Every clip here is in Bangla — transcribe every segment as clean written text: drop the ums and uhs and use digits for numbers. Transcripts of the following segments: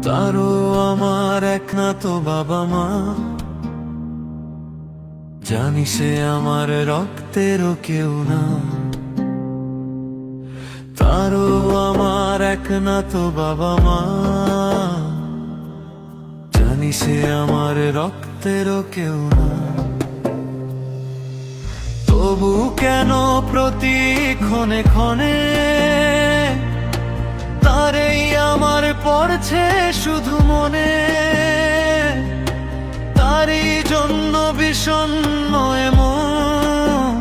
তারও আমার এক না তো বাবা মা, জানি সে আমার রক্তেরও কেউ না। তারও আমার এক না তো বাবা মা, জানি সে আমার রক্তেরও কেউ না। তবু কেন প্রতি ক্ষণে ক্ষণে তারেই আমার পড়ছে শুধু মনে, তারই জন্য বিষণ্ণ এমন,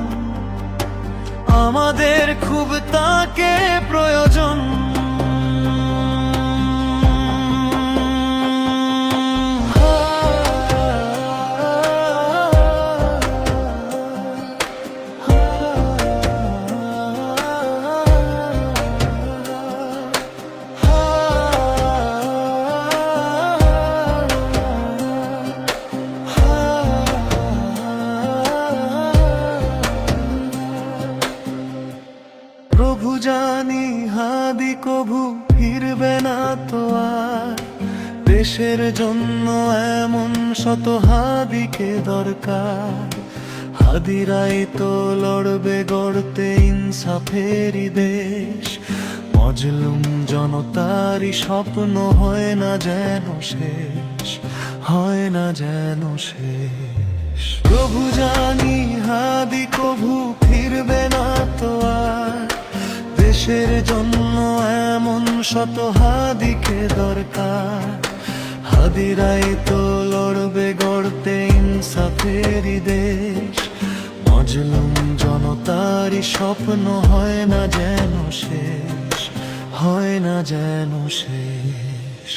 আমাদের খুব তাকে প্রয়োজন। প্রভু জানি হাদি কভু ফিরবে না তো আর, দেশের জন্য এমন শত হাদিকে দরকার। হাদিরাই তো লড়বে গড়তে ইনসাফেরই দেশ, মজলুম জনতারই স্বপ্ন হয় না যেন শেষ, হয় না যেন শেষ। প্রভু জানি হাদি কভু ফিরবে না তো আর, দেশের জন্য এমন শত হাদিকে দরকার। হাদিরাই তো লড়বে গড়তে ইনসাফেরই দেশ, মজলুম জনতারই স্বপ্ন হয় না যেন শেষ, হয় না যেন শেষ।